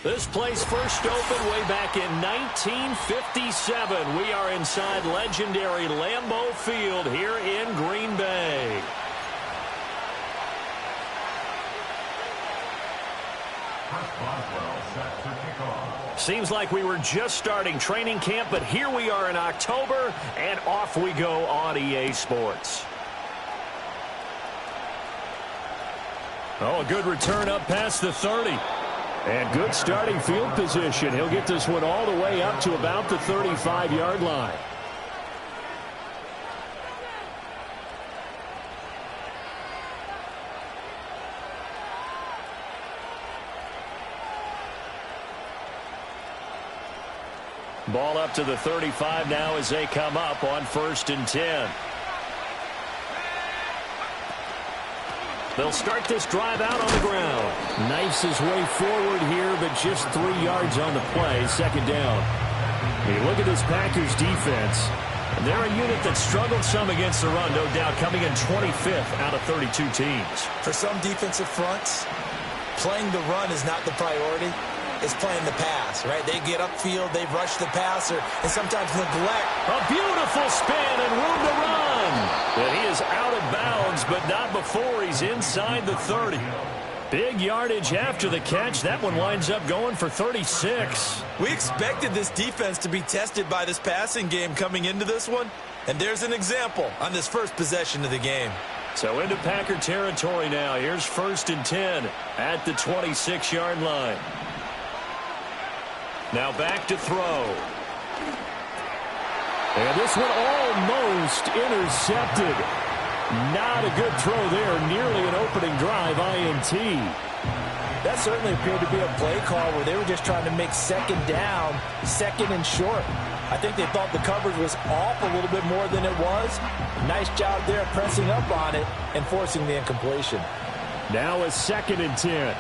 This place first opened way back in 1957. We are inside legendary Lambeau Field here in Green Bay. Seems like we were just starting training camp, but here we are in October, and off we go on EA Sports. Oh, a good return up past the 30. And good starting field position. He'll get this one all the way up to about the 35-yard line. Ball up to the 35 now as they come up on 1st and 10. They'll start this drive out on the ground. Knifes his way forward here, but just 3 yards on the play. 2nd down. You look at this Packers defense, and they're a unit that struggled some against the run, no doubt, coming in 25th out of 32 teams. For some defensive fronts, playing the run is not the priority. It's playing the pass, right? They get upfield, they rush the passer, and sometimes neglect. A beautiful spin and room to run. And he is out of bounds, but not before he's inside the 30. Big yardage after the catch. That one winds up going for 36. We expected this defense to be tested by this passing game coming into this one, and there's an example on this first possession of the game. So into Packer territory now. Here's 1st and 10 at the 26-yard line. Now back to throw. And this one almost intercepted. Not a good throw there. Nearly an opening drive INT. That certainly appeared to be a play call where they were just trying to make 2nd down, 2nd and short. I think they thought the coverage was off a little bit more than it was. Nice job there pressing up on it and forcing the incompletion. Now a 2nd and 10.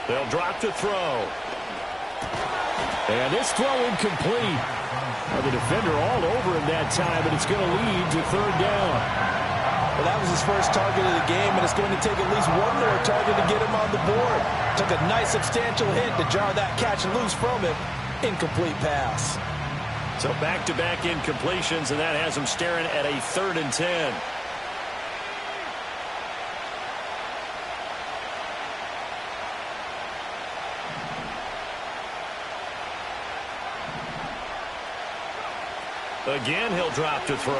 They'll drop to throw. And this throw incomplete. Well, the defender all over him that time, but it's going to lead to 3rd down. Well, that was his first target of the game, and it's going to take at least one more target to get him on the board. Took a nice substantial hit to jar that catch loose from him. Incomplete pass. So back-to-back incompletions, and that has him staring at a 3rd and 10. Again, he'll drop to throw.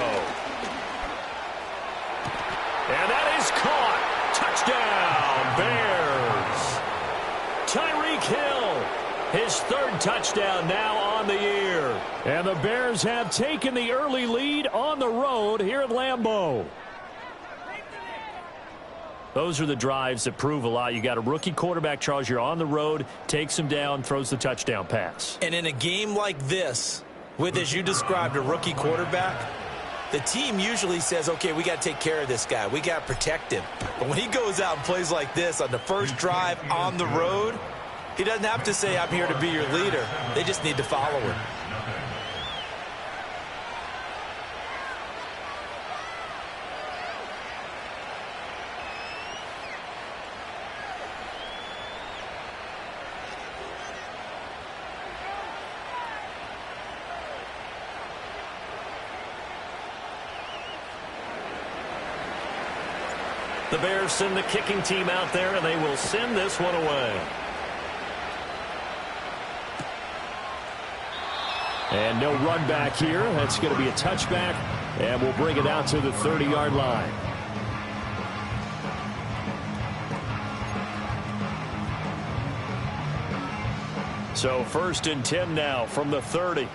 And that is caught. Touchdown, Bears. Tyreek Hill, his 3rd touchdown now on the year. And the Bears have taken the early lead on the road here at Lambeau. Those are the drives that prove a lot. You got a rookie quarterback, Charles. You're on the road, takes him down, throws the touchdown pass. And in a game like this, with, as you described, a rookie quarterback, the team usually says, okay, we got to take care of this guy. We got to protect him. But when he goes out and plays like this on the first drive on the road, he doesn't have to say, I'm here to be your leader. They just need to follow him. The Bears send the kicking team out there, and they will send this one away. And no run back here. That's going to be a touchback, and we'll bring it out to the 30-yard line. So 1st and 10 now from the 30.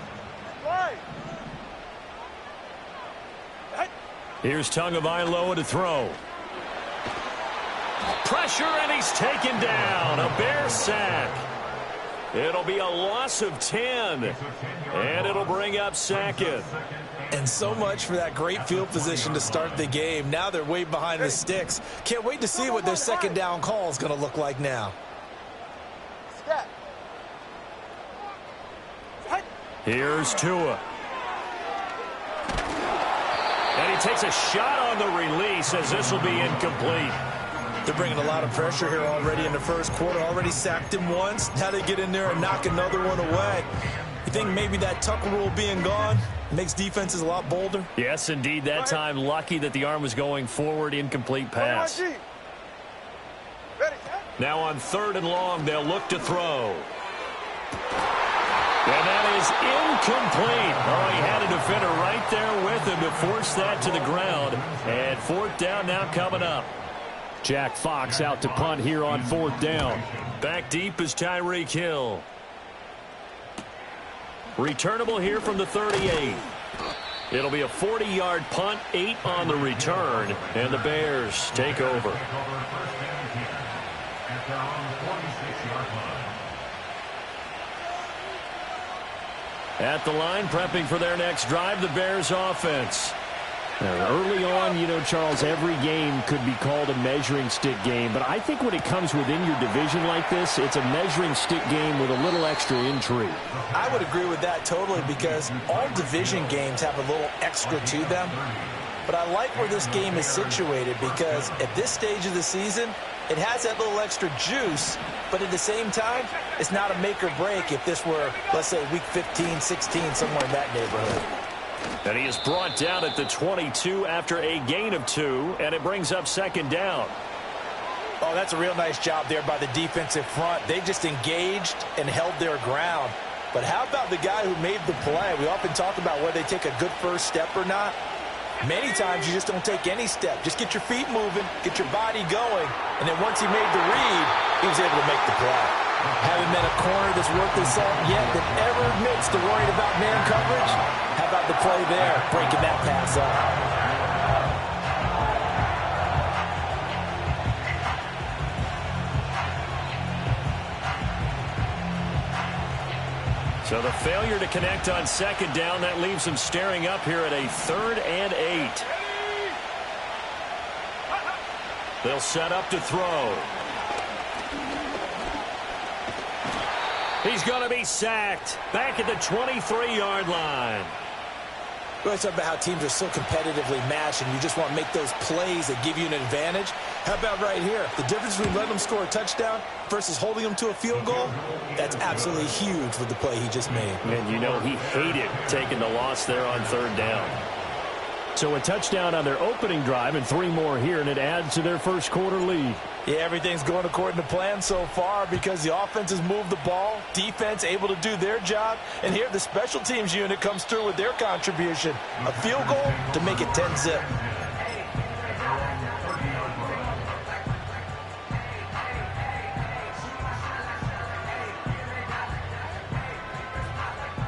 Here's Tagovailoa to throw. Pressure, and he's taken down. A Bear sack. It'll be a loss of 10. And it'll bring up second. And so much for that great field position to start the game. Now they're way behind the sticks. Can't wait to see what their second down call is going to look like now. Here's Tua. And he takes a shot on the release as this will be incomplete. They're bringing a lot of pressure here already in the first quarter. Already sacked him once. Now they get in there and knock another one away. You think maybe that Tucker rule being gone makes defenses a lot bolder? Yes, indeed. That time, lucky that the arm was going forward. Incomplete pass. Now on 3rd and long, they'll look to throw. And that is incomplete. Oh, he had a defender right there with him to force that to the ground. And 4th down now coming up. Jack Fox out to punt here on 4th down. Back deep is Tyreek Hill. Returnable here from the 38. It'll be a 40-yard punt, 8 on the return, and the Bears take over. At the line, prepping for their next drive, the Bears offense. Early on, you know, Charles, every game could be called a measuring stick game. But I think when it comes within your division like this, it's a measuring stick game with a little extra intrigue. I would agree with that totally because all division games have a little extra to them. But I like where this game is situated because at this stage of the season, it has that little extra juice. But at the same time, it's not a make or break if this were, let's say, week 15, 16, somewhere in that neighborhood. And he is brought down at the 22 after a gain of 2, and it brings up 2nd down. Oh, that's a real nice job there by the defensive front. They just engaged and held their ground. But how about the guy who made the play? We often talk about whether they take a good first step or not. Many times you just don't take any step. Just get your feet moving, get your body going, and then once he made the read, he was able to make the play. Haven't met a corner that's worth his salt yet that ever admits to worrying about man coverage. How about the play there, breaking that pass up? So the failure to connect on 2nd down, that leaves them staring up here at a 3rd and 8. They'll set up to throw. He's going to be sacked back at the 23-yard line. We always talk about how teams are so competitively matched and you just want to make those plays that give you an advantage. How about right here? The difference between letting them score a touchdown versus holding them to a field goal, that's absolutely huge with the play he just made. And you know he hated taking the loss there on 3rd down. So a touchdown on their opening drive and 3 more here, and it adds to their first quarter lead. Yeah, everything's going according to plan so far because the offense has moved the ball, defense able to do their job, and here the special teams unit comes through with their contribution. A field goal to make it 10-zip.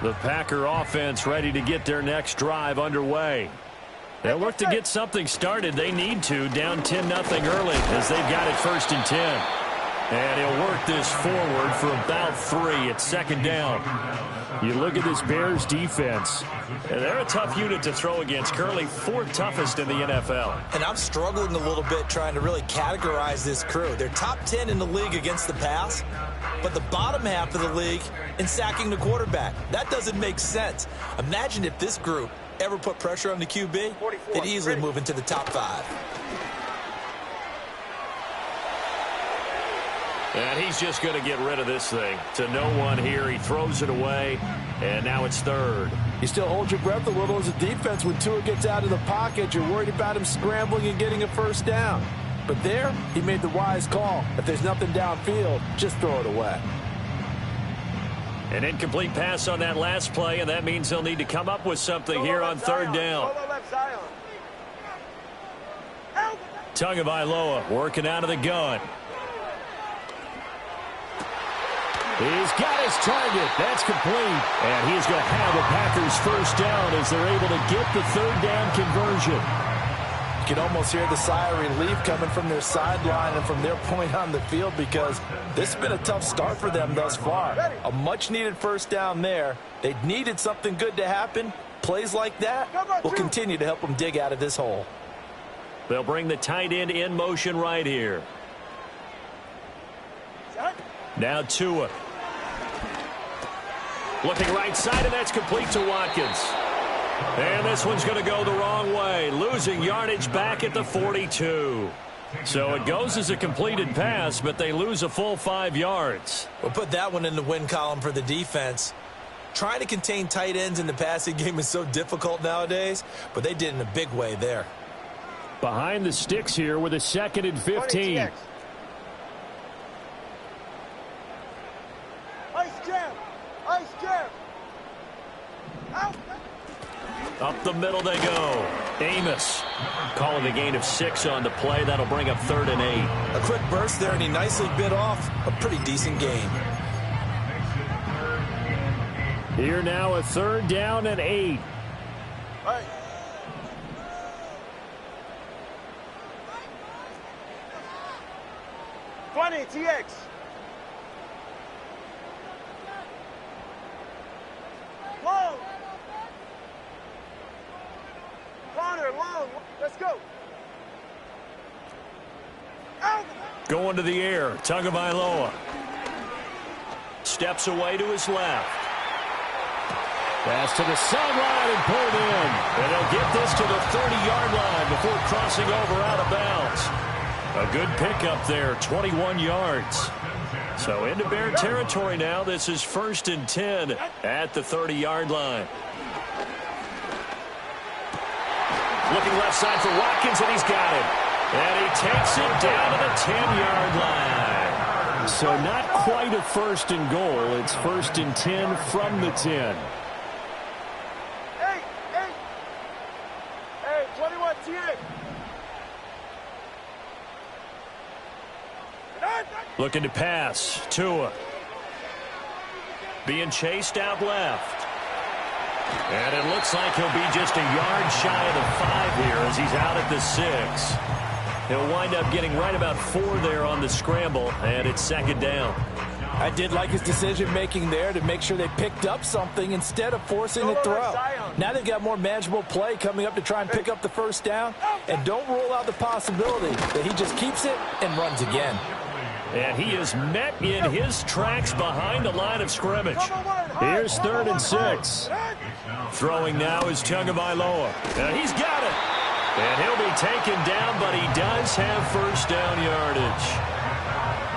The Packer offense ready to get their next drive underway. They'll look to get something started. They need to, down 10-0 early as they've got it 1st and 10. And he'll work this forward for about 3 at 2nd down. You look at this Bears defense, and they're a tough unit to throw against, currently 4th toughest in the NFL. And I'm struggling a little bit trying to really categorize this crew. They're top 10 in the league against the pass, but the bottom half of the league in sacking the quarterback. That doesn't make sense. Imagine if this group ever put pressure on the QB, they'd easily move into the top 5. And he's just going to get rid of this thing. To no one here. He throws it away, and now it's 3rd. You still hold your breath a little as a defense when Tua gets out of the pocket. You're worried about him scrambling and getting a 1st down. But there, he made the wise call. If there's nothing downfield, just throw it away. An incomplete pass on that last play, and that means they'll need to come up with something here on 3rd down. Tagovailoa working out of the gun. He's got his target. That's complete. And he's going to have the Packers 1st down as they're able to get the 3rd down conversion. You can almost hear the sigh of relief coming from their sideline and from their point on the field, because this has been a tough start for them thus far. A much-needed first down there. They needed something good to happen. Plays like that will continue to help them dig out of this hole. They'll bring the tight end in motion right here. Now Tua. Looking right side, and that's complete to Watkins. And this one's going to go the wrong way, losing yardage back at the 42. So it goes as a completed pass, but they lose a full 5 yards. We'll put that one in the win column for the defense. Trying to contain tight ends in the passing game is so difficult nowadays, but they did in a big way there. Behind the sticks here with a 2nd and 15. Ice jam! Ice jam! Out! Up the middle they go. Amos calling a gain of 6 on the play. That'll bring up 3rd and 8. A quick burst there, and he nicely bit off a pretty decent gain. Here now a 3rd down and 8. Right. TX. Long. Connor, long. Let's go. Out. Going to the air. Tagovailoa steps away to his left. Pass to the sideline and pulled in. And they'll get this to the 30-yard line before crossing over out of bounds. A good pickup there, 21 yards. So into Bear territory now. This is 1st and 10 at the 30-yard line. Looking left side for Watkins, and he's got it. And he takes it down to the 10-yard line. So not quite a 1st and goal. It's 1st and 10 from the 10. Hey, 21 TX. Looking to pass. Tua. Being chased out left. And it looks like he'll be just a yard shy of the 5 here as he's out at the 6. He'll wind up getting right about 4 there on the scramble, and it's 2nd down. I did like his decision-making there to make sure they picked up something instead of forcing a throw. Now they've got more manageable play coming up to try and pick up the 1st down, and don't rule out the possibility that he just keeps it and runs again. And he is met in his tracks behind the line of scrimmage. Here's 3rd and 6. Throwing now is Tagovailoa. And he's got it. And he'll be taken down, but he does have 1st down yardage.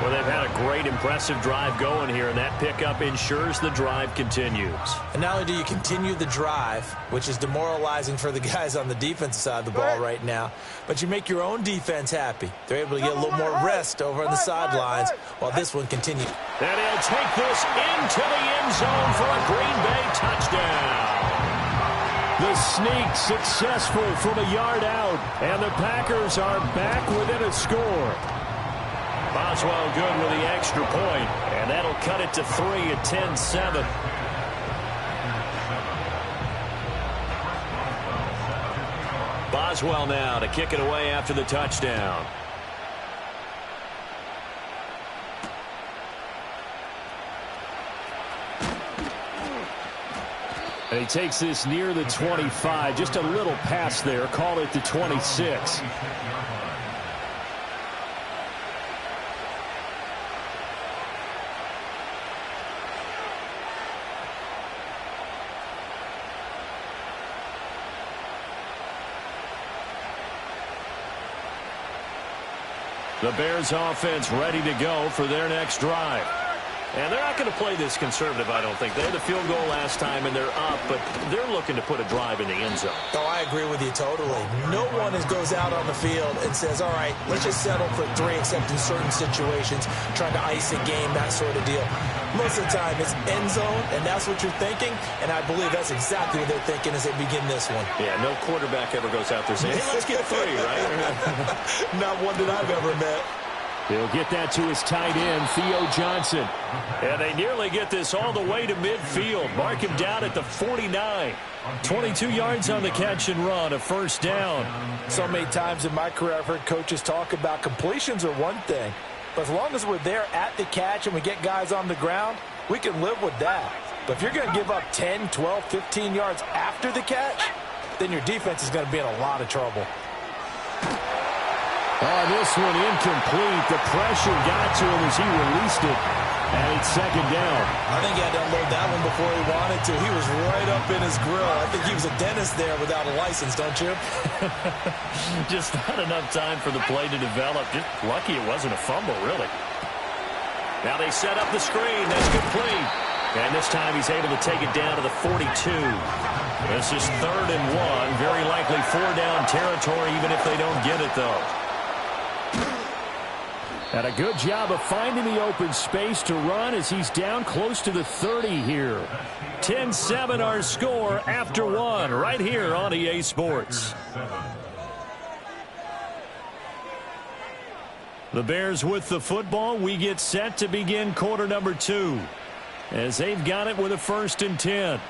Well, they've had a great, impressive drive going here, and that pickup ensures the drive continues. And not only do you continue the drive, which is demoralizing for the guys on the defensive side of the ball right now, but you make your own defense happy. They're able to get a little more rest over on the sidelines while this one continues. And he'll take this into the end zone for a Green Bay touchdown. The sneak successful from a yard out, and the Packers are back within a score. Boswell good with the extra point, and that'll cut it to 3 at 10-7. Boswell now to kick it away after the touchdown. And he takes this near the 25. Just a little pass there. Call it the 26. The Bears offense ready to go for their next drive. And they're not going to play this conservative, I don't think. They had the field goal last time, and they're up, but they're looking to put a drive in the end zone. Oh, I agree with you totally. No one goes out on the field and says, all right, let's just settle for 3, except in certain situations, trying to ice a game, that sort of deal. Most of the time, it's end zone, and that's what you're thinking, and I believe that's exactly what they're thinking as they begin this one. Yeah, no quarterback ever goes out there saying, hey, let's get 3, right? Not one that I've ever met. He'll get that to his tight end, Theo Johnson. And they nearly get this all the way to midfield. Mark him down at the 49. 22 yards on the catch and run, a first down. So many times in my career I've heard coaches talk about completions are one thing. But as long as we're there at the catch and we get guys on the ground, we can live with that. But if you're going to give up 10, 12, 15 yards after the catch, then your defense is going to be in a lot of trouble. Oh, this one incomplete. The pressure got to him as he released it. And it's second down. I think he had to unload that one before he wanted to. He was right up in his grill. I think he was a dentist there without a license, don't you? Just not enough time for the play to develop. Just lucky it wasn't a fumble, really. Now they set up the screen. That's complete. And this time he's able to take it down to the 42. This is 3rd and 1. Very likely 4-down territory, even if they don't get it, though. And a good job of finding the open space to run as he's down close to the 30 here. 10-7 our score after 1 right here on EA Sports. The Bears with the football. We get set to begin quarter number 2 as they've got it with a 1st and 10.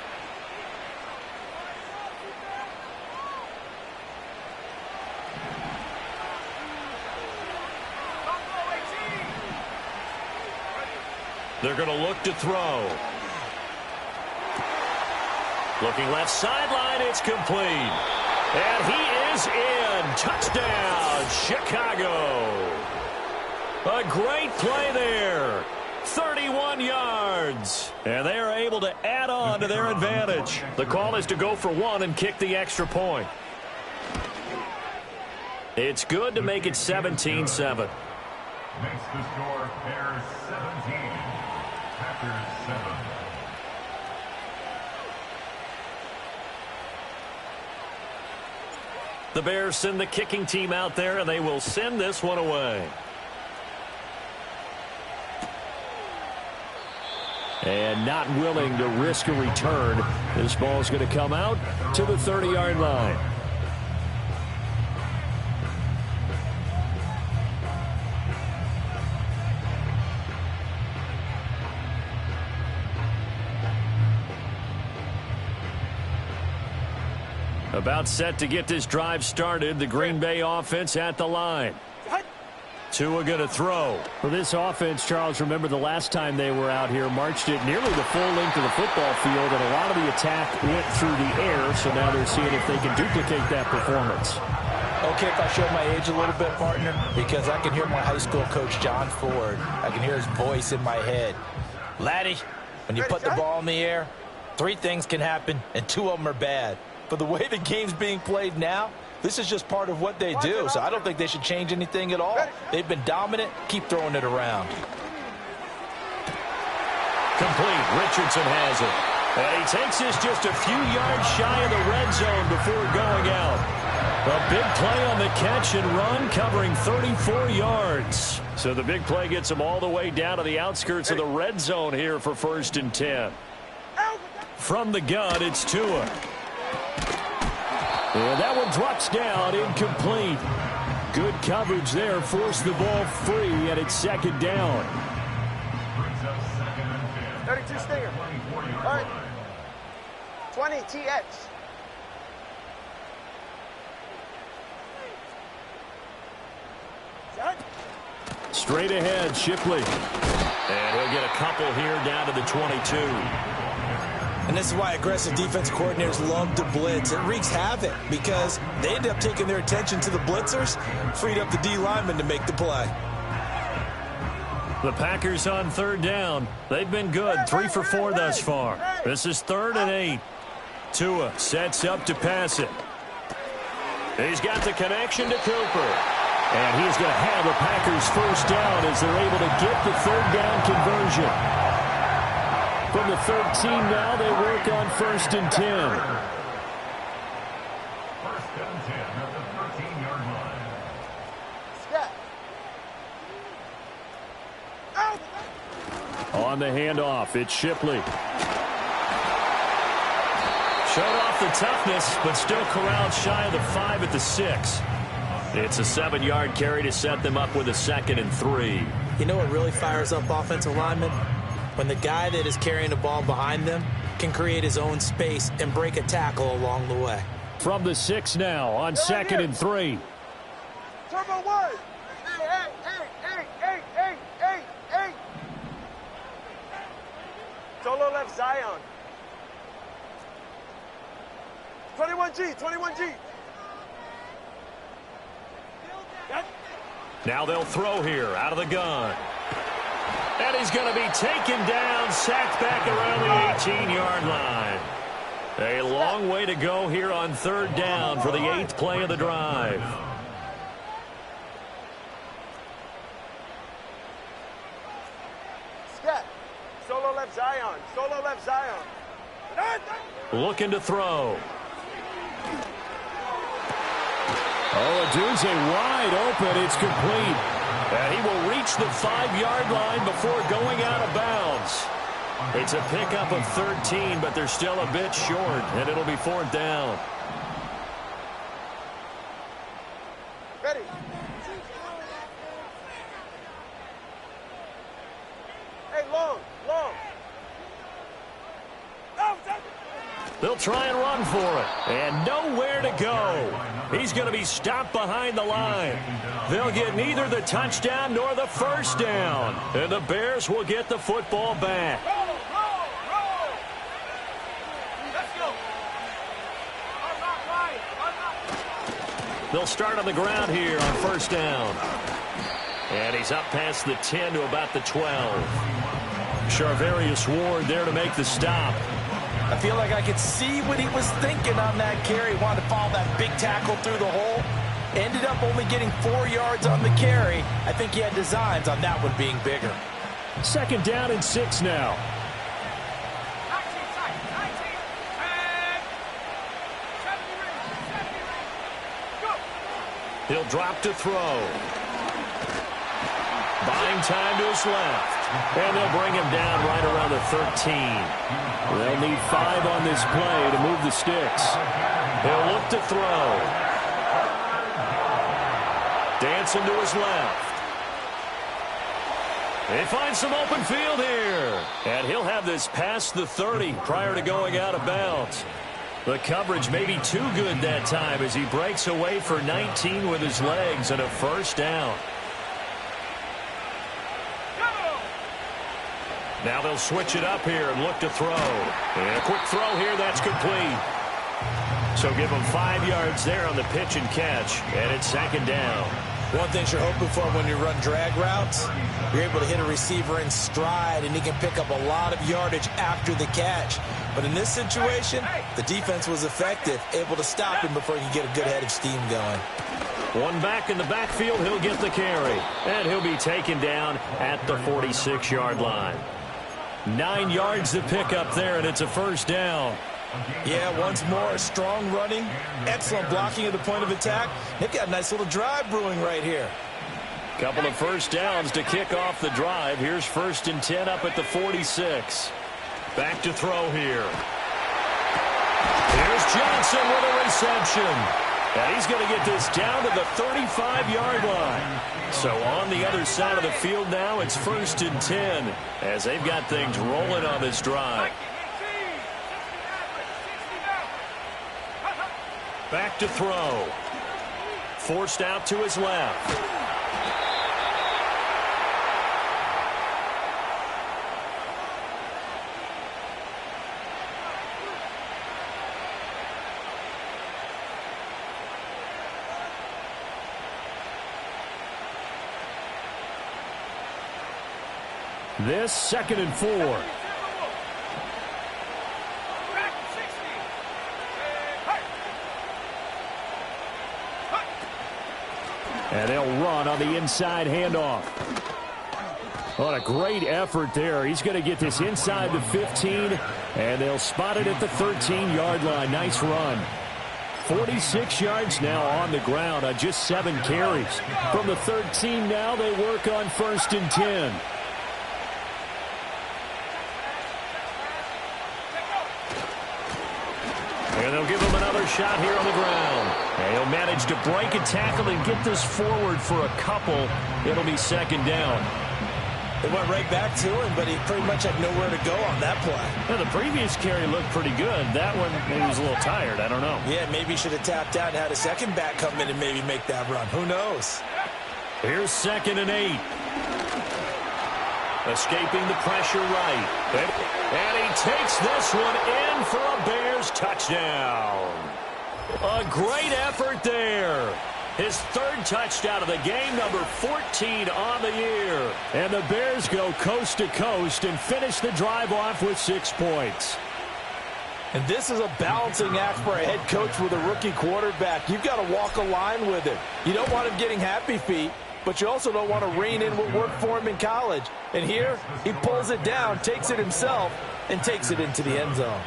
They're going to look to throw. Looking left sideline, it's complete. And he is in. Touchdown, Chicago. A great play there. 31 yards. And they are able to add on to their advantage. The call is to go for 1 and kick the extra point. It's good to make it 17-7. Makes the score Bears 17. Packers 7. The Bears send the kicking team out there, and they will send this one away. And not willing to risk a return. This ball is going to come out to the 30-yard line. About set to get this drive started. The Green Bay offense at the line. Tua going to throw. For this offense, Charles, remember the last time they were out here, marched it nearly the full length of the football field, and a lot of the attack went through the air, so now they're seeing if they can duplicate that performance. Okay, if I show my age a little bit, partner, because I can hear my high school coach, John Ford. I can hear his voice in my head. Laddie, when you put the ball in the air, 3 things can happen, and 2 of them are bad. But the way the game's being played now, this is just part of what they do, so I don't think they should change anything at all. They've been dominant. Keep throwing it around. Complete. Richardson has it. And he takes this just a few yards shy of the red zone before going out. A big play on the catch and run, covering 34 yards. So the big play gets him all the way down to the outskirts of the red zone here for 1st and 10. From the gun, it's Tua. And that one drops down, incomplete. Good coverage there, forced the ball free, and it's 2nd down. 32 Stinger. All right. 20 TX. Straight ahead, Shipley. And he'll get a couple here down to the 22. And this is why aggressive defense coordinators love to blitz. It wreaks havoc because they end up taking their attention to the blitzers, freed up the D lineman to make the play. The Packers on 3rd down. They've been good, 3 for 4 thus far. This is 3rd and 8. Tua sets up to pass it. He's got the connection to Cooper. And he's going to have the Packers 1st down as they're able to get the 3rd down conversion. From the 13 now, they work on 1st and 10. 1st and 10 at the 13-yard line. Step. Out. On the handoff, it's Shipley. Showed off the toughness, but still corralled shy of the 5 at the 6. It's a 7-yard carry to set them up with a 2nd and 3. You know what really fires up offensive linemen? When the guy that is carrying the ball behind them can create his own space and break a tackle along the way. From the 6 now on 2nd and 3. Turbo 1. Hey. Solo left Zion. 21G. Now they'll throw here out of the gun. And he's going to be taken down, sacked back around the 18-yard line. A long way to go here on 3rd down for the 8th play of the drive. Scat. Solo left Zion. Looking to throw. Odunze wide open. It's complete. And he will reach the 5-yard line before going out of bounds. It's a pickup of 13, but they're still a bit short, and it'll be 4th down. Ready. Hey, long. They'll try and run for it, and nowhere to go. He's going to be stopped behind the line. They'll get neither the touchdown nor the 1st down, and the Bears will get the football back. Roll. Let's go. They'll start on the ground here on 1st down. And he's up past the 10 to about the 12. Charvarius Ward there to make the stop. I feel like I could see what he was thinking on that carry. Wanted to follow that big tackle through the hole. Ended up only getting 4 yards on the carry. I think he had designs on that one being bigger. 2nd down and 6 now. He'll drop to throw. Buying time to his left. And they'll bring him down right around the 13. They'll need 5 on this play to move the sticks. He'll look to throw. Dancing to his left. They find some open field here. And he'll have this past the 30 prior to going out of bounds. The coverage may be too good that time as he breaks away for 19 with his legs and a 1st down. Now they'll switch it up here and look to throw. And a quick throw here, that's complete. So give them 5 yards there on the pitch and catch, and it's 2nd down. One thing you're hoping for when you run drag routes, you're able to hit a receiver in stride, and he can pick up a lot of yardage after the catch. But in this situation, the defense was effective, able to stop him before he could get a good head of steam going. One back in the backfield, he'll get the carry. And he'll be taken down at the 46-yard line. 9 yards to pick up there, and it's a 1st down. Yeah, once more, strong running, excellent blocking at the point of attack. They've got a nice little drive brewing right here. Couple of 1st downs to kick off the drive. Here's 1st and 10 up at the 46. Back to throw here. Here's Johnson with a reception. And he's going to get this down to the 35-yard line. So on the other side of the field now, it's 1st and 10 as they've got things rolling on this drive. Back to throw. Forced out to his left. This 2nd and 4. And they'll run on the inside handoff. What a great effort there. He's going to get this inside the 15, and they'll spot it at the 13-yard line. Nice run. 46 yards now on the ground on just 7 carries. From the 13 now, they work on 1st and 10. And they'll give him another shot here on the ground. And he'll manage to break a tackle and get this forward for a couple. It'll be second down. It went right back to him, but he pretty much had nowhere to go on that play. Now, the previous carry looked pretty good. That one, maybe he was a little tired. I don't know. Yeah, maybe he should have tapped out and had a second back come in and maybe make that run. Who knows? Here's 2nd and 8. Escaping the pressure right. And he takes this one in for a Bears touchdown. A great effort there. His 3rd touchdown of the game, number 14 on the year. And the Bears go coast to coast and finish the drive off with 6 points. And this is a balancing act for a head coach with a rookie quarterback. You've got to walk a line with him. You don't want him getting happy feet, but you also don't want to rein in what worked for him in college. And here, he pulls it down, takes it himself, and takes it into the end zone.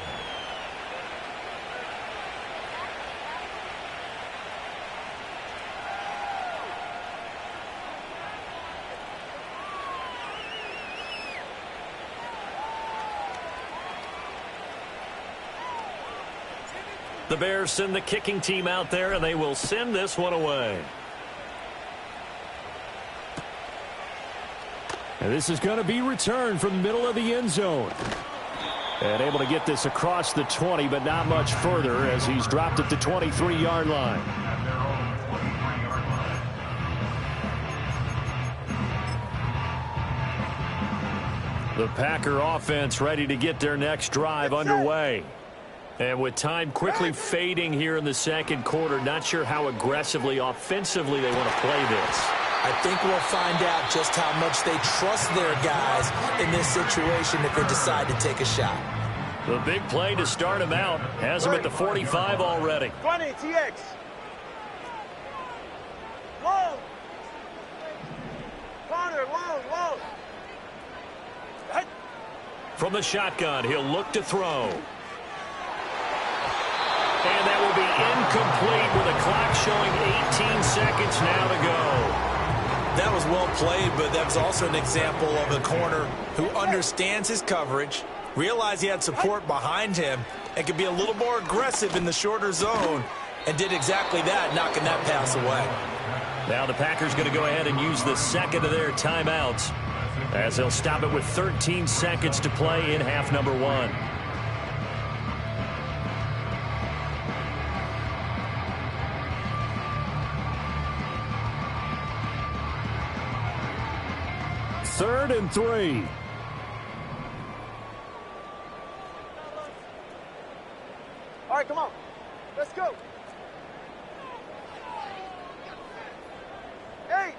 The Bears send the kicking team out there, and they will send this one away. And this is going to be returned from the middle of the end zone. And able to get this across the 20, but not much further as he's dropped at the 23-yard line. The Packer offense ready to get their next drive underway. And with time quickly fading here in the second quarter, not sure how aggressively, offensively they want to play this. I think we'll find out just how much they trust their guys in this situation if they decide to take a shot. The big play to start him out has him at the 45 already. 20, TX. Long. Corner, long. From the shotgun, he'll look to throw. And that will be incomplete with the clock showing 18 seconds now to go. That was well played, but that was also an example of a corner who understands his coverage, realized he had support behind him, and could be a little more aggressive in the shorter zone, and did exactly that, knocking that pass away. Now the Packers going to go ahead and use the second of their timeouts as they'll stop it with 13 seconds to play in half number 1. Third and 3. All right, come on. Let's go. 8.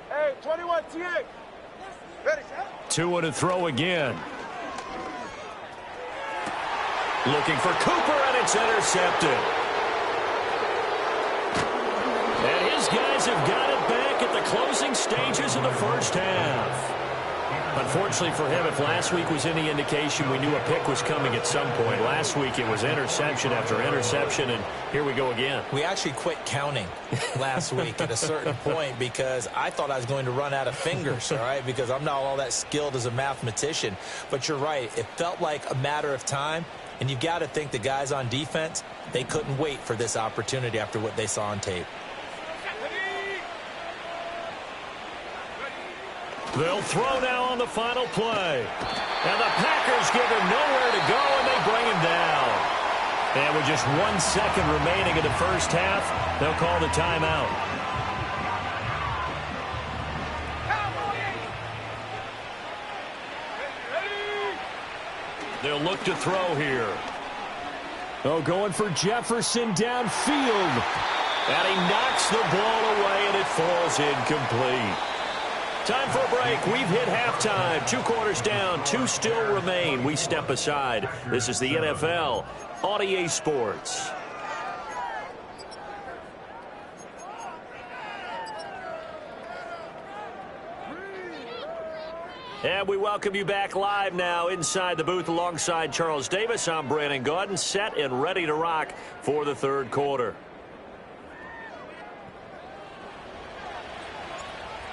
Hey, 21, TX. Ready, set. 2 to throw again. Looking for Cooper, and it's intercepted. And his guys have got it back at the closing stages of the first half. Unfortunately for him, if last week was any indication, we knew a pick was coming at some point. Last week it was interception after interception, and here we go again. We actually quit counting last week at a certain point because I thought I was going to run out of fingers, all right, because I'm not all that skilled as a mathematician. But you're right. It felt like a matter of time, and you've got to think the guys on defense, they couldn't wait for this opportunity after what they saw on tape. They'll throw now on the final play. And the Packers give him nowhere to go, and they bring him down. And with just 1 second remaining in the first half, they'll call the timeout. They'll look to throw here. Oh, going for Jefferson downfield. And he knocks the ball away, and it falls incomplete. Time for a break. We've hit halftime. 2 quarters down. 2 still remain. We step aside. This is the NFL on EA Sports. And we welcome you back live now inside the booth alongside Charles Davis. I'm Brandon Gaudin, set and ready to rock for the third quarter.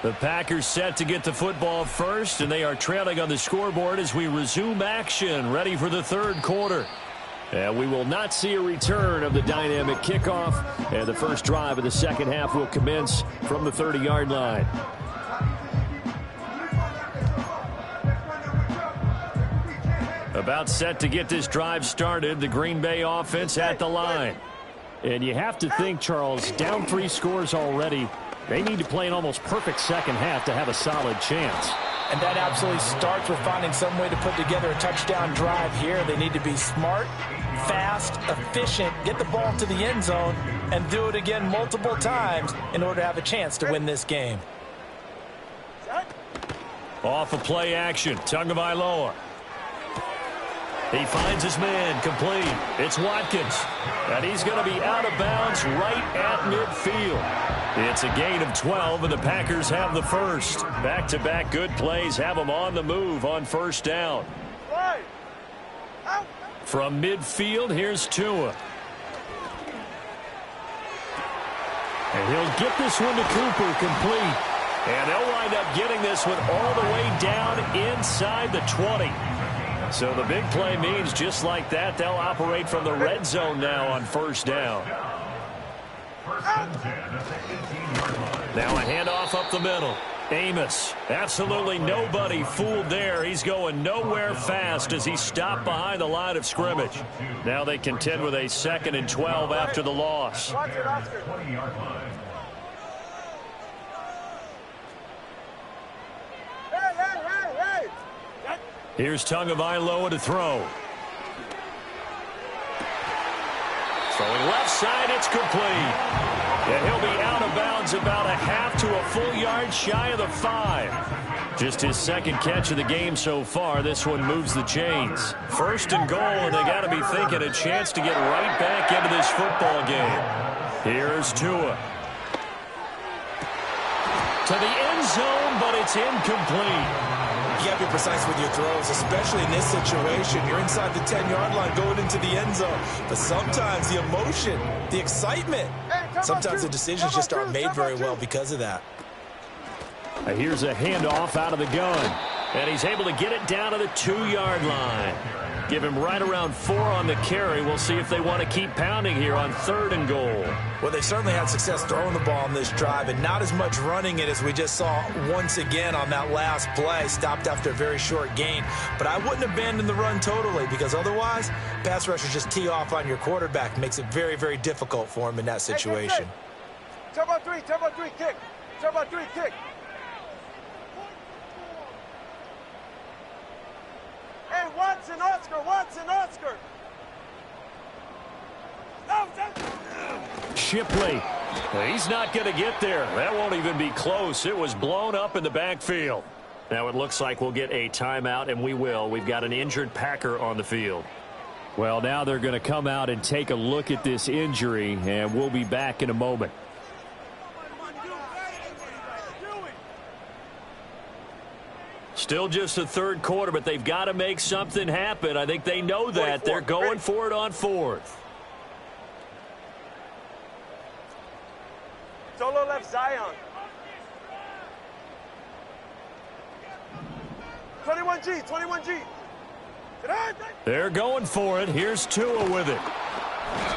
The Packers set to get the football first, and they are trailing on the scoreboard as we resume action, ready for the third quarter. And we will not see a return of the dynamic kickoff. And the first drive of the second half will commence from the 30-yard line. About set to get this drive started, the Green Bay offense at the line. And you have to think, Charles, down 3 scores already. They need to play an almost perfect second half to have a solid chance. And that absolutely starts with finding some way to put together a touchdown drive here. They need to be smart, fast, efficient, get the ball to the end zone, and do it again multiple times in order to have a chance to win this game. Off of play action, Tagovailoa. He finds his man, complete. It's Watkins. And he's going to be out of bounds right at midfield. It's a gain of 12, and the Packers have the first. Back-to-back good plays have them on the move on first down. From midfield, here's Tua. And he'll get this one to Cooper, complete. And they'll wind up getting this one all the way down inside the 20. So the big play means just like that, they'll operate from the red zone now on first down. Now a handoff up the middle. Amos, absolutely nobody fooled there. He's going nowhere fast as he stopped behind the line of scrimmage. Now they contend with a 2nd and 12 after the loss. Here's Tagovailoa to throw. Throwing left side, it's complete. And he'll be out of bounds about a half to a full yard shy of the 5. Just his second catch of the game so far. This one moves the chains. First and goal, and they got to be thinking a chance to get right back into this football game. Here's Tua. To the end zone, but it's incomplete. You got to be precise with your throws, especially in this situation. You're inside the 10-yard line going into the end zone. But sometimes the emotion, the excitement, sometimes the decisions just aren't made very well because of that. Here's a handoff out of the gun. And he's able to get it down to the 2-yard line. Give him right around 4 on the carry. We'll see if they want to keep pounding here on 3rd and goal. Well, they certainly had success throwing the ball on this drive and not as much running it as we just saw once again on that last play. Stopped after a very short gain. But I wouldn't abandon the run totally because otherwise, pass rushers just tee off on your quarterback. Makes it very, very difficult for him in that situation. Turbo 3, kick. Turbo 3, kick. Hey, Watson, Oscar. Shipley. He's not going to get there. That won't even be close. It was blown up in the backfield. Now it looks like we'll get a timeout, and we will. We've got an injured Packer on the field. Well, now they're going to come out and take a look at this injury, and we'll be back in a moment. Still just the 3rd quarter, but they've got to make something happen. I think they know that. They're going for it on 4th. Solo left Zion. 21G. They're going for it. Here's Tua with it.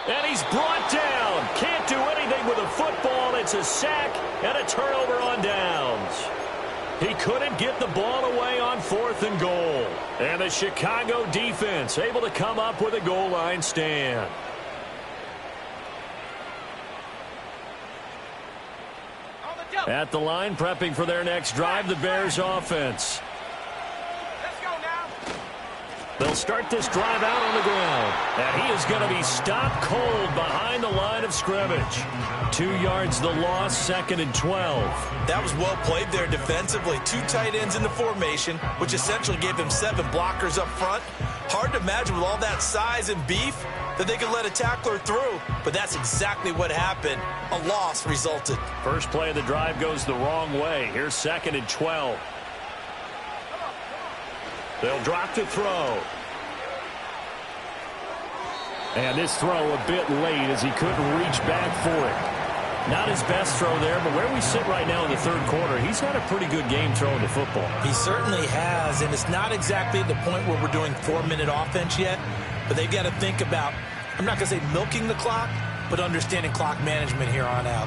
And he's brought down. Can't do anything with a football. It's a sack and a turnover on downs. He couldn't get the ball away on 4th and goal. And the Chicago defense able to come up with a goal line stand. At the line, prepping for their next drive, the Bears offense. Let's go now. They'll start this drive out on the ground. And he is going to be stopped cold behind the line of scrimmage. 2 yards the loss, 2nd and 12. That was well played there defensively. 2 tight ends in the formation, which essentially gave him 7 blockers up front. Hard to imagine with all that size and beef that they could let a tackler through, but that's exactly what happened. A loss resulted. First play of the drive goes the wrong way. Here's 2nd and 12. They'll drop to throw. And this throw a bit late as he couldn't reach back for it. Not his best throw there, but where we sit right now in the 3rd quarter, he's had a pretty good game throwing the football. He certainly has, and it's not exactly at the point where we're doing 4-minute offense yet, but but they've got to think about, I'm not going to say milking the clock, but understanding clock management here on out.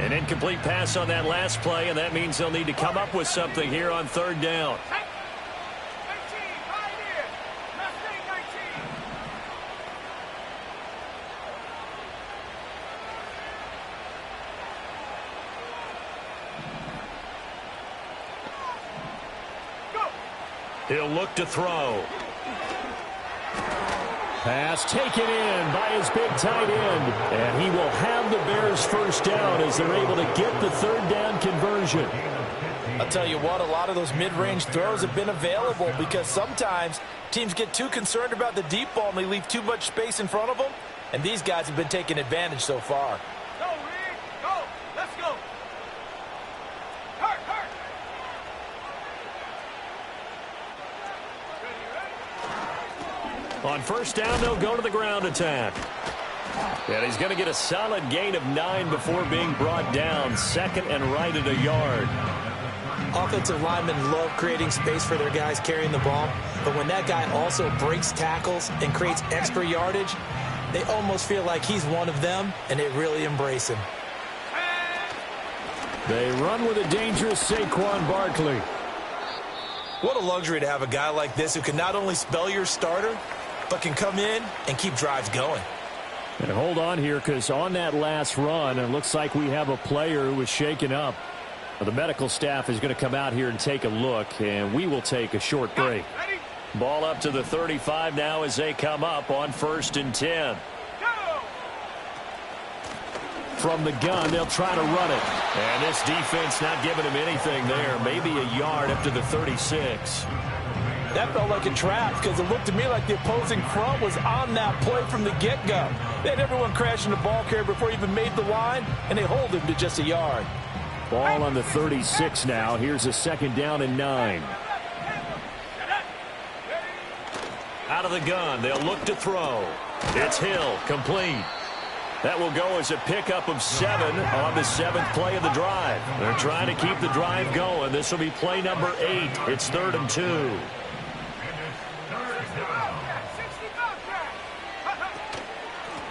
An incomplete pass on that last play, and that means they'll need to come up with something here on third down. He'll look to throw. Pass taken in by his big tight end. And he will have the Bears first down as they're able to get the third down conversion. I'll tell you what, a lot of those mid-range throws have been available because sometimes teams get too concerned about the deep ball and they leave too much space in front of them. And these guys have been taking advantage so far. Go, Reed. Go. Let's go. Hurt. On first down, they'll go to the ground attack. And he's going to get a solid gain of 9 before being brought down. Second and right at a yard. Offensive linemen love creating space for their guys carrying the ball, but when that guy also breaks tackles and creates extra yardage, they almost feel like he's one of them, and they really embrace him. They run with a dangerous Saquon Barkley. What a luxury to have a guy like this who can not only spell your starter, but can come in and keep drives going. And hold on here, because on that last run, it looks like we have a player who was shaken up. The medical staff is going to come out here and take a look, and we will take a short break. Ball up to the 35 now as they come up on 1st and 10. From the gun, they'll try to run it. And this defense not giving him anything there. Maybe a yard up to the 36. That felt like a trap because it looked to me like the opposing front was on that play from the get-go. They had everyone crashing the ball carrier before he even made the line, and they hold him to just a yard. Ball on the 36 now. Here's a 2nd down and 9. Out of the gun, they'll look to throw. It's Hill, complete. That will go as a pickup of 7 on the 7th play of the drive. They're trying to keep the drive going. This will be play number 8. It's 3rd and 2.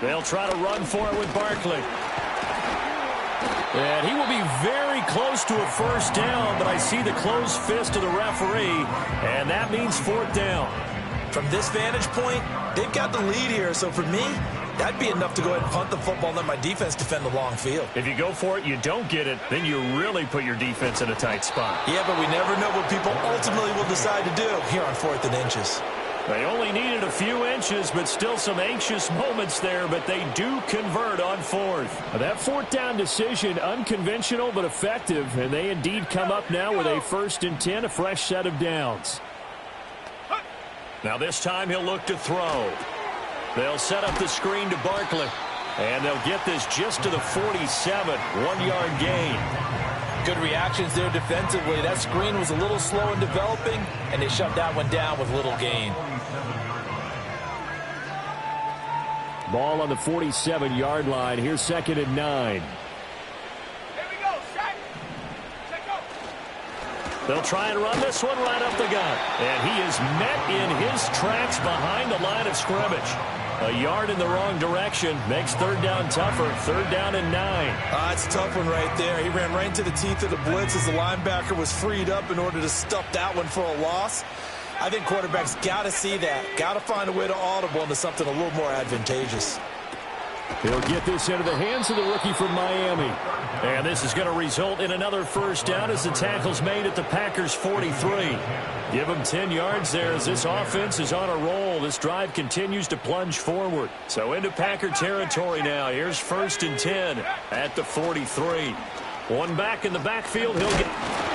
They'll try to run for it with Barkley. And he will be very close to a first down, but I see the closed fist of the referee, and that means 4th down. From this vantage point, they've got the lead here, so for me, that'd be enough to go ahead and punt the football and let my defense defend the long field. If you go for it, you don't get it, then you really put your defense in a tight spot. Yeah, but we never know what people ultimately will decide to do here on 4th and inches. They only needed a few inches, but still some anxious moments there, but they do convert on 4th. That 4th down decision, unconventional but effective, and they indeed come up now with a 1st and 10, a fresh set of downs. Now this time he'll look to throw. They'll set up the screen to Barkley, and they'll get this just to the 47, 1-yard gain. Good reactions there defensively. That screen was a little slow in developing, and they shut that one down with little gain. Ball on the 47-yard line. Here's 2nd and 9. Here we go, set. Go. They'll try and run this one right up the gut. And he is met in his tracks behind the line of scrimmage. A yard in the wrong direction makes 3rd down tougher. 3rd down and 9. It's a tough one right there. He ran right into the teeth of the blitz as the linebacker was freed up in order to stuff that one for a loss. I think quarterbacks got to see that. Got to find a way to audible into something a little more advantageous. He'll get this into the hands of the rookie from Miami. And this is going to result in another first down as the tackle's made at the Packers' 43. Give them 10 yards there as this offense is on a roll. This drive continues to plunge forward. So into Packer territory now. Here's 1st and 10 at the 43. One back in the backfield. He'll get...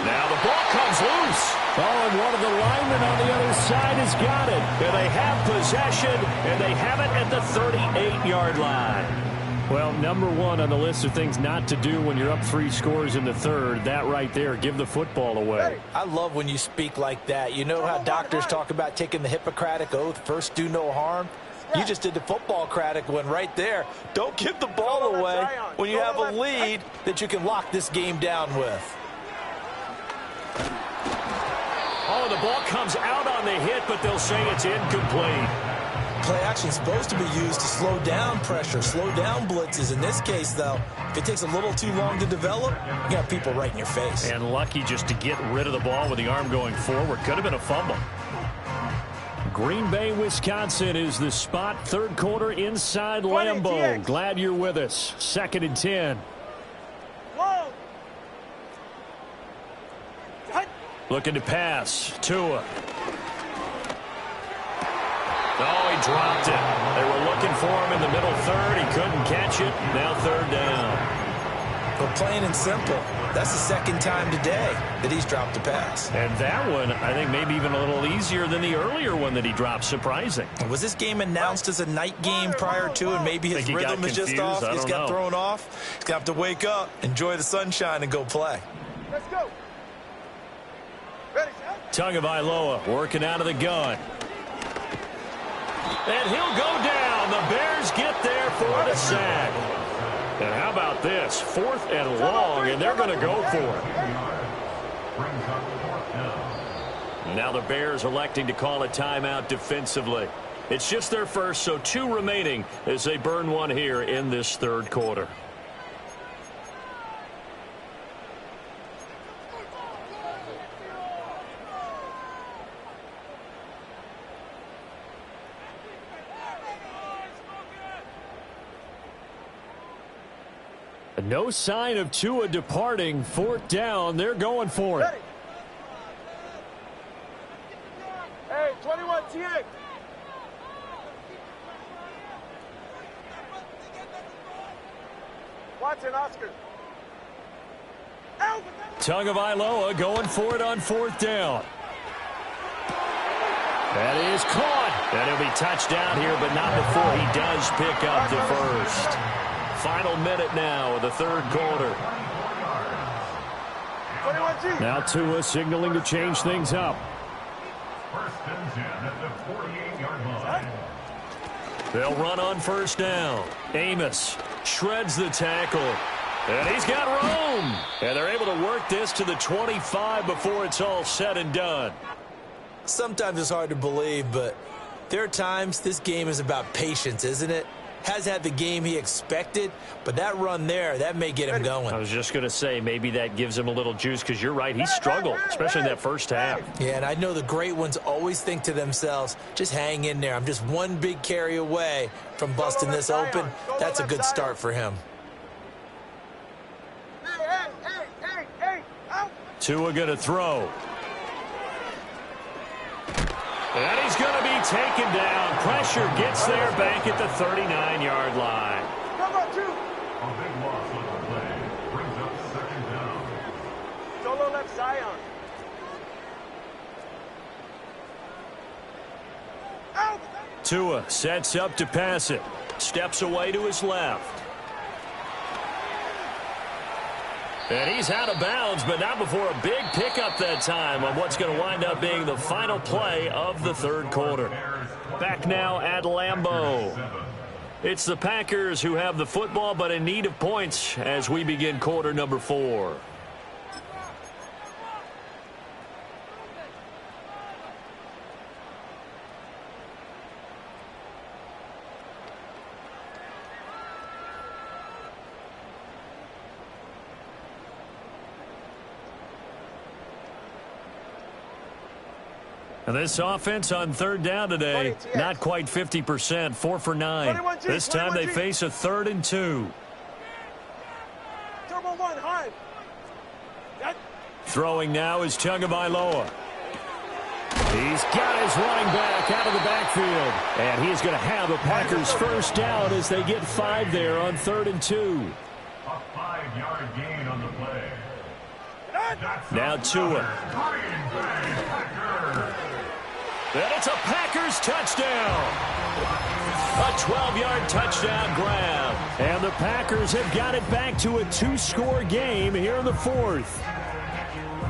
Now the ball comes loose. Oh, and one of the linemen on the other side has got it. And they have possession, and they have it at the 38-yard line. Well, number 1 on the list of things not to do when you're up 3 scores in the 3rd. That right there, give the football away. I love when you speak like that. You know how doctors talk about taking the Hippocratic Oath, first do no harm? You just did the football-cratic one right there. Don't give the ball away when you have a lead that you can lock this game down with. Oh, the ball comes out on the hit, but they'll say it's incomplete. Play action is supposed to be used to slow down pressure, slow down blitzes. In this case, though, if it takes a little too long to develop, you got people right in your face. And lucky just to get rid of the ball with the arm going forward. Could have been a fumble. Green Bay, Wisconsin is the spot. Third quarter inside Lambeau. Glad you're with us. 2nd and 10. Whoa. Looking to pass. Tua. Oh, he dropped it. They were looking for him in the middle third. He couldn't catch it. Now 3rd down. But plain and simple, that's the 2nd time today that he's dropped a pass. And that one, I think, maybe even a little easier than the earlier one that he dropped. Surprising. Was this game announced as a night game prior to, and maybe his rhythm is just off? He's got thrown off. He's going to have to wake up, enjoy the sunshine, and go play. Let's go. Ready, set. Tagovailoa working out of the gun. And he'll go down. The Bears get there for the sack. And how about this? 4th and long, and they're going to go for it. Now the Bears electing to call a timeout defensively. It's just their first, so 2 remaining as they burn one here in this 3rd quarter. No sign of Tua departing. 4th down. They're going for it. Hey, 21 TA. Watson, Oscar. Tagovailoa going for it on 4th down. That is caught. And he'll be touchdown here, but not before he does pick up the first. Final minute now of the 3rd quarter. Now Tua signaling to change things up. 1st and 10 at the 48-yard line. They'll run on 1st down. Amos shreds the tackle. And he's got room. And they're able to work this to the 25 before it's all said and done. Sometimes it's hard to believe, but there are times this game is about patience, isn't it? Has had the game he expected, but that run there, that may get him going. I was just going to say, maybe that gives him a little juice, because you're right, he struggled, especially in that first half. Yeah, and I know the great ones always think to themselves, just hang in there. I'm just one big carry away from busting this open. That's a good start for him. Tua going to throw. And he's going to be taken down. Pressure gets there back at the 39-yard line. Come on, 2. A big loss on the play. Brings up 2nd down. Solo left Zion. Out. Tua sets up to pass it. Steps away to his left. And he's out of bounds, but not before a big pickup that time on what's going to wind up being the final play of the 3rd quarter. Back now at Lambeau. It's the Packers who have the football, but in need of points as we begin quarter number 4. And this offense on 3rd down today, not quite 50%, 4 for 9. This time they face a 3rd and 2. Turbo 1, high. Throwing now is Tagovailoa. He's got his running back out of the backfield. And he's going to have a Packers first down as they get 5 there on 3rd and 2. A 5-yard gain on the play. Now Tua. And it's a Packers touchdown. A 12-yard touchdown grab. And the Packers have got it back to a 2-score game here in the 4th.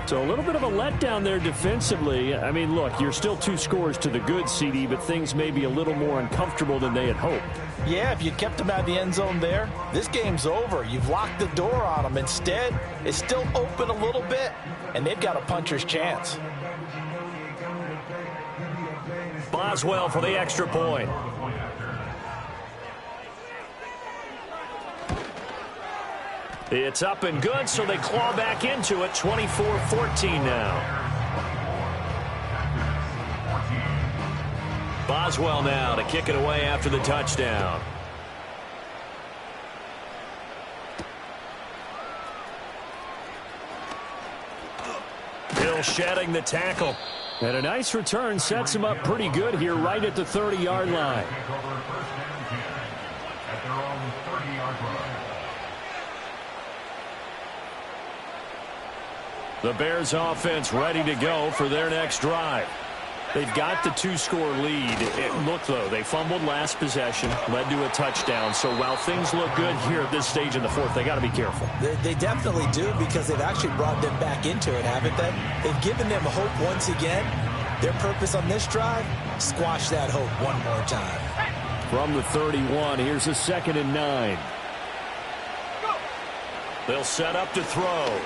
So a little bit of a letdown there defensively. I mean, look, you're still 2 scores to the good, CD, but things may be a little more uncomfortable than they had hoped. Yeah, if you kept them out of the end zone there, this game's over. You've locked the door on them. Instead, it's still open a little bit, and they've got a puncher's chance. Boswell for the extra point. It's up and good, so they claw back into it. 24-14 now. Boswell now to kick it away after the touchdown. Hill shedding the tackle. And a nice return sets him up pretty good here right at the 30-yard line. The Bears offense ready to go for their next drive. They've got the two-score lead. Look, though, they fumbled last possession, led to a touchdown. So while things look good here at this stage in the fourth, they got to be careful. They definitely do, because they've actually brought them back into it, haven't they? They've given them hope once again. Their purpose on this drive, squash that hope one more time. From the 31, here's a 2nd and 9. They'll set up to throw.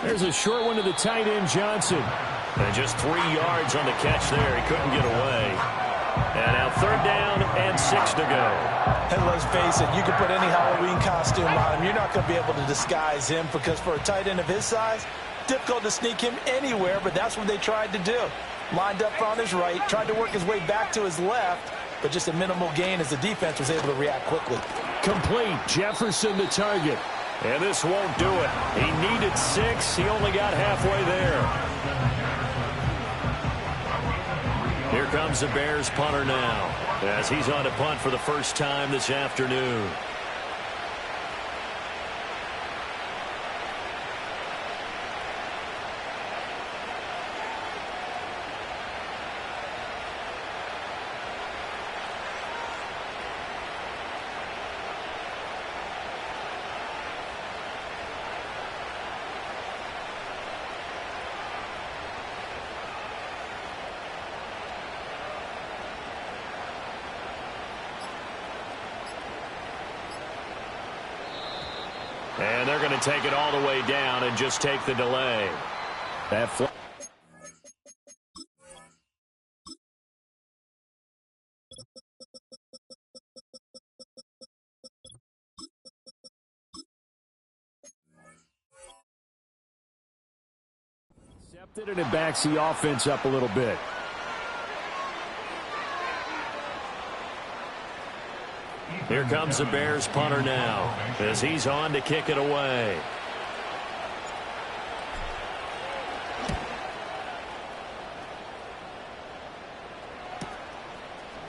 There's a short one to the tight end, Johnson. And just 3 yards on the catch there. He couldn't get away. And now 3rd down and 6 to go. And let's face it, you can put any Halloween costume on him. You're not going to be able to disguise him, because for a tight end of his size, difficult to sneak him anywhere, but that's what they tried to do. Lined up on his right, tried to work his way back to his left, but just a minimal gain as the defense was able to react quickly. Complete. Jefferson the target. And this won't do it. He needed 6. He only got halfway there. Here comes the Bears punter now, as he's on to punt for the first time this afternoon. And they're going to take it all the way down and just take the delay. That accepted, and it backs the offense up a little bit. Here comes the Bears punter now, as he's on to kick it away.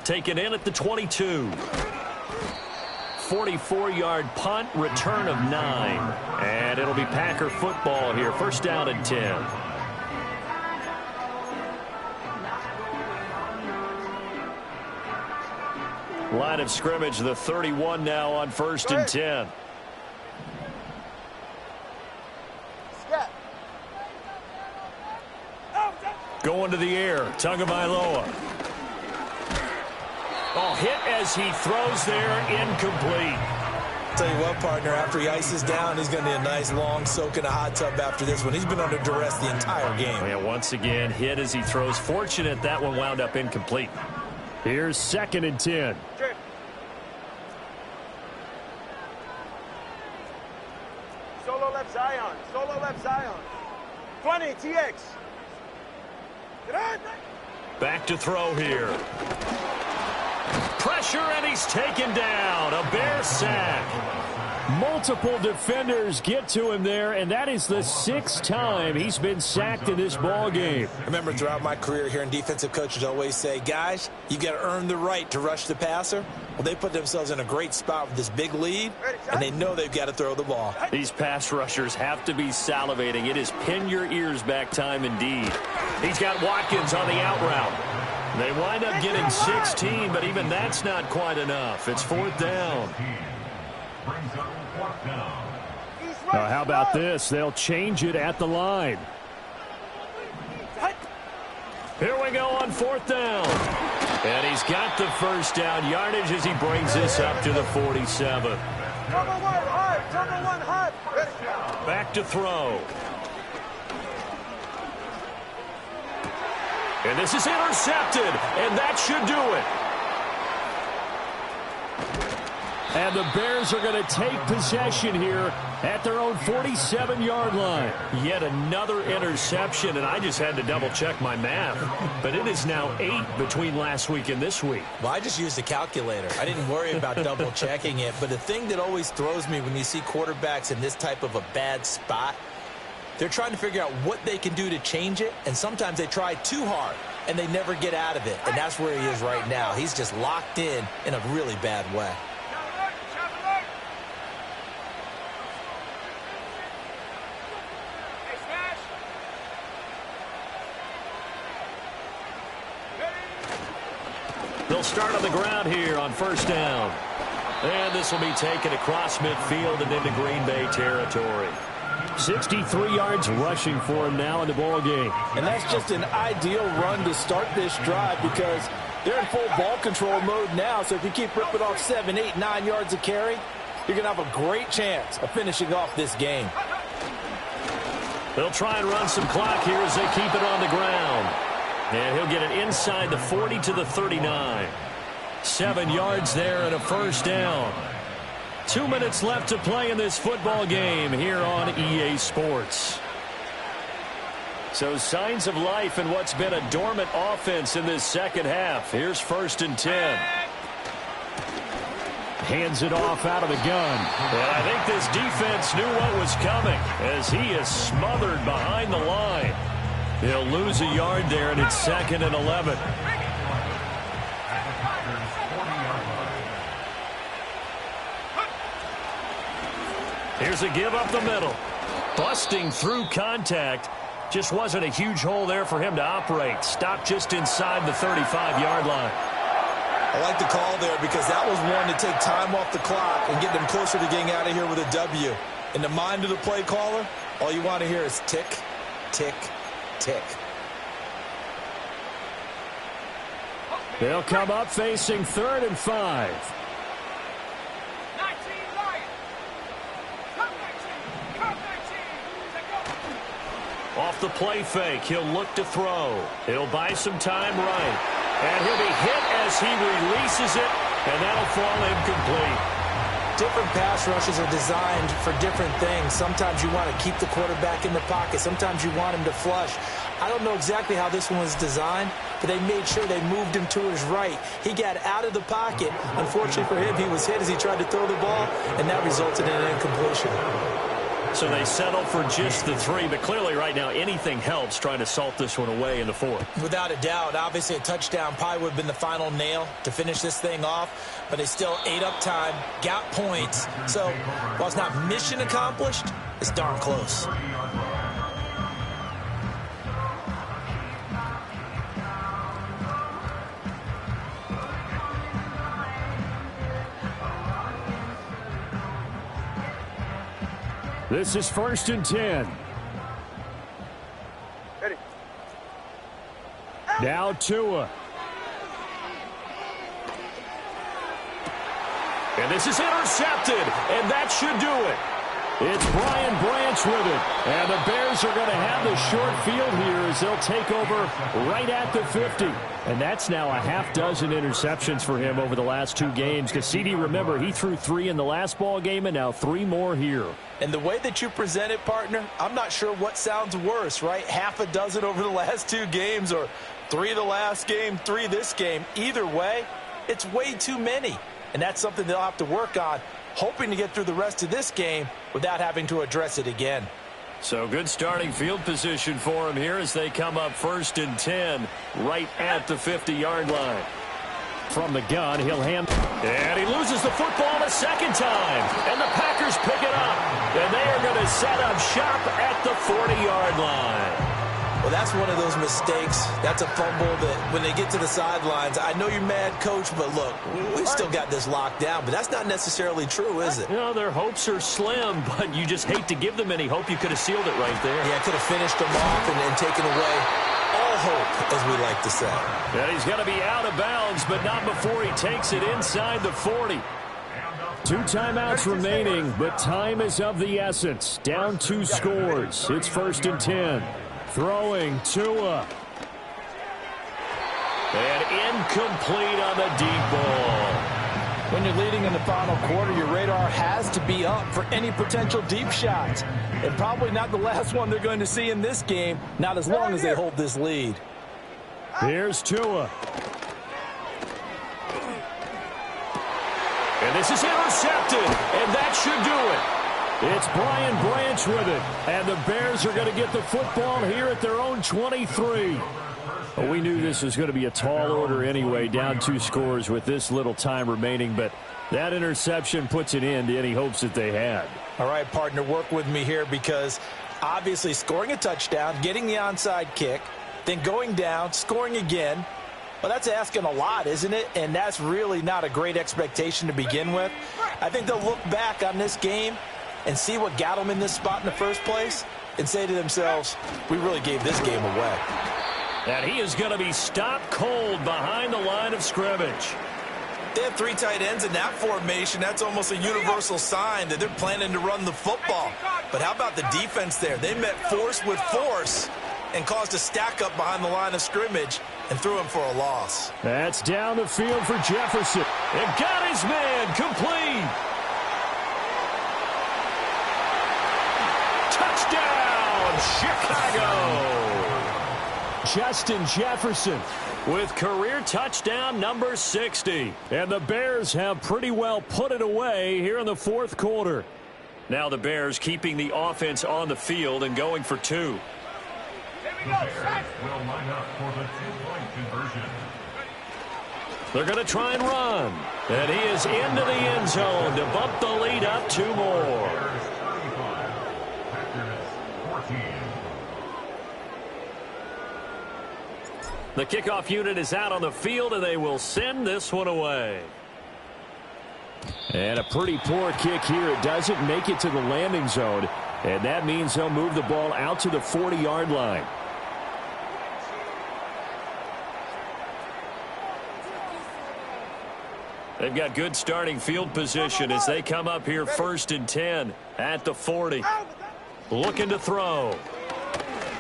Taken in at the 22. 44-yard punt, return of 9. And it'll be Packer football here. 1st down and 10. Line of scrimmage, the 31 now on 1st and 10. Going to the air, Tagovailoa. Oh, hit as he throws there, incomplete. Tell you what, partner, after he ices down, he's going to need a nice long soak in a hot tub after this one. He's been under duress the entire game. Yeah, once again, hit as he throws. Fortunate that one wound up incomplete. Here's 2nd and 10. Solo left Zion. Solo left Zion. 20, TX. Back to throw here. Pressure, and he's taken down. A Bear sack. Multiple defenders get to him there, and that is the 6th time he's been sacked in this ball game. I remember throughout my career here, defensive coaches always say, guys, you got to earn the right to rush the passer. Well, they put themselves in a great spot with this big lead, and they know they've got to throw the ball. These pass rushers have to be salivating. It is pin your ears back time indeed. He's got Watkins on the out route. They wind up getting 16, but even that's not quite enough. It's 4th down. Now, how about this? They'll change it at the line. Here we go on 4th down. And he's got the 1st down yardage as he brings this up to the 47. Back to throw. And this is intercepted, and that should do it. And the Bears are going to take possession here at their own 47-yard line. Yet another interception, and I just had to double-check my math. But it is now 8 between last week and this week. Well, I just used a calculator. I didn't worry about double-checking it. But the thing that always throws me when you see quarterbacks in this type of a bad spot, they're trying to figure out what they can do to change it, and sometimes they try too hard, and they never get out of it. And that's where he is right now. He's just locked in a really bad way. They'll start on the ground here on first down. And this will be taken across midfield and into Green Bay territory. 63 yards rushing for him now in the ball game. And that's just an ideal run to start this drive because they're in full ball control mode now. So if you keep ripping off 7, 8, 9 yards of carry, you're going to have a great chance of finishing off this game. They'll try and run some clock here as they keep it on the ground. And he'll get it inside the 40 to the 39. 7 yards there and a first down. 2 minutes left to play in this football game here on EA Sports. So signs of life in what's been a dormant offense in this second half. Here's first and 10. Hands it off out of the gun. And I think this defense knew what was coming as he is smothered behind the line. He'll lose a yard there, and it's second and 11. Here's a give up the middle. Busting through contact. Just wasn't a huge hole there for him to operate. Stopped just inside the 35-yard line. I like the call there because that was one to take time off the clock and get them closer to getting out of here with a W. In the mind of the play caller, all you want to hear is tick, tick, tick. They'll come up facing 3rd and 5. Off the play fake, he'll look to throw. He'll buy some time right. And he'll be hit as he releases it, and that'll fall incomplete. Different pass rushes are designed for different things. Sometimes you want to keep the quarterback in the pocket. Sometimes you want him to flush. I don't know exactly how this one was designed, but they made sure they moved him to his right. He got out of the pocket. Unfortunately for him, he was hit as he tried to throw the ball, and that resulted in an incompletion. So they settle for just the 3, but clearly right now anything helps trying to salt this one away in the 4th. Without a doubt, obviously a touchdown probably would have been the final nail to finish this thing off, but they still ate up time, got points. So while it's not mission accomplished, it's darn close. This is first and 10. Ready. Now Tua. And this is intercepted, and that should do it. It's Brian Branch with it. And the Bears are going to have the short field here as they'll take over right at the 50. And that's now a half dozen interceptions for him over the last 2 games. Because CD, remember, he threw 3 in the last ball game and now 3 more here. And the way that you present it, partner, I'm not sure what sounds worse, right? Half a dozen over the last 2 games or 3 the last game, 3 this game. Either way, it's way too many. And that's something they'll have to work on, hoping to get through the rest of this game without having to address it again. So good starting field position for him here as they come up first and 10 right at the 50-yard line. From the gun, he'll hand. And he loses the football a second time. And the Packers pick it up. And they are going to set up shop at the 40-yard line. Well, that's one of those mistakes. That's a fumble that when they get to the sidelines, I know you're mad, Coach, but look, we've still got this locked down. But that's not necessarily true, is it? You know, their hopes are slim, but you just hate to give them any hope. You could have sealed it right there. Yeah, could have finished them off and taken away all hope, as we like to say. And he's going to be out of bounds, but not before he takes it inside the 40. 2 timeouts remaining, but time is of the essence. Down 2 scores. It's first and 10. Throwing Tua. And incomplete on the deep ball. When you're leading in the final quarter, your radar has to be up for any potential deep shots. And probably not the last one they're going to see in this game, not as long as they hold this lead. Here's Tua. And this is intercepted, and that should do it. It's Brian Branch with it, and the Bears are going to get the football here at their own 23. Well, we knew this was going to be a tall order anyway, down 2 scores with this little time remaining, but that interception puts an end to any hopes that they had. All right, partner, work with me here because obviously scoring a touchdown, getting the onside kick, then going down, scoring again, well, that's asking a lot, isn't it? And that's really not a great expectation to begin with. I think they'll look back on this game and see what got them in this spot in the first place and say to themselves, we really gave this game away. And he is going to be stopped cold behind the line of scrimmage. They have 3 tight ends in that formation. That's almost a universal sign that they're planning to run the football. But how about the defense there? They met force with force and caused a stack up behind the line of scrimmage and threw him for a loss. That's down the field for Jefferson. And got his man complete. Touchdown, Chicago. Justin Jefferson with career touchdown number 60. And the Bears have pretty well put it away here in the fourth quarter. Now the Bears keeping the offense on the field and going for 2. The Bears will line up for the 2-point conversion. They're going to try and run. And he is into the end zone to bump the lead up 2 more. Bears 35, Packers 14. The kickoff unit is out on the field, and they will send this one away. And a pretty poor kick here. It doesn't make it to the landing zone, and that means they'll move the ball out to the 40-yard line. They've got good starting field position as they come up here 1st and 10 at the 40. Looking to throw.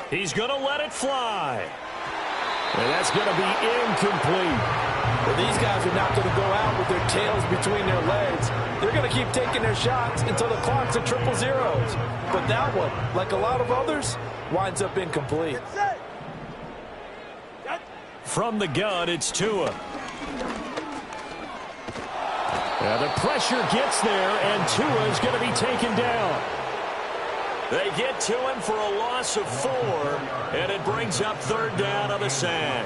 He's going to let it fly. And that's going to be incomplete. Well, these guys are not going to go out with their tails between their legs. They're going to keep taking their shots until the clock's at 000. But that one, like a lot of others, winds up incomplete. From the gun, it's Tua. The pressure gets there, and Tua is going to be taken down. They get to him for a loss of 4, and it brings up 3rd down on the sack.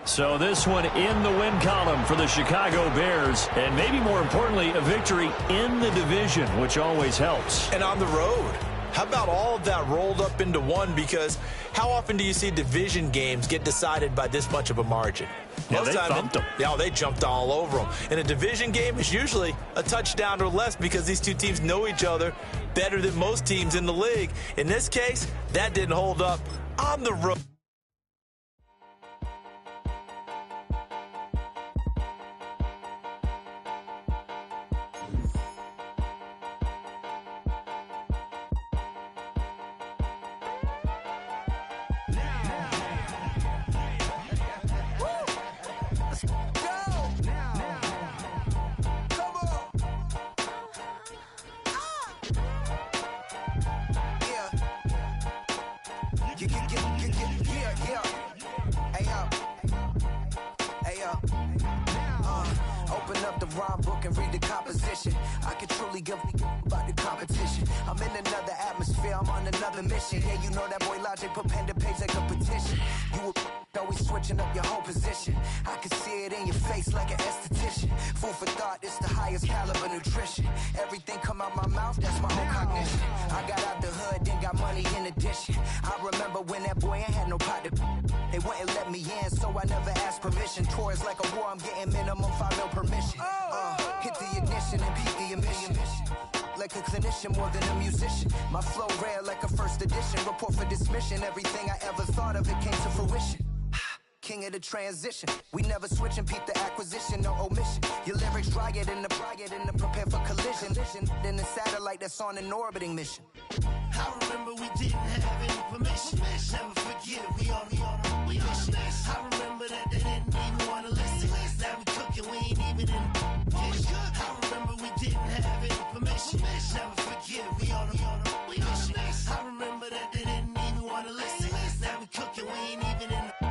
So this one in the win column for the Chicago Bears, and maybe more importantly, a victory in the division, which always helps. And on the road. How about all of that rolled up into one? Because how often do you see division games get decided by this much of a margin? Yeah, they thumped them. Yeah, they jumped all over them. And a division game is usually a touchdown or less because these two teams know each other better than most teams in the league. In this case, that didn't hold up on the road. More than a musician, my flow rare like a first edition. Report for dismission. Everything I ever thought of, it came to fruition. king of the transition. We never switch and peep the acquisition, no omission. Your lyrics dry it in the prepare for collision. Then the satellite that's on an orbiting mission. I remember we didn't have any permission. Never forget it, we on a mission. I remember that they didn't even want to listen. Now we cooking, we ain't even in the kitchen. I remember we didn't have any permission. Never forget it, we on a mission. I remember that they didn't even want to listen. Now we cooking, we ain't even in the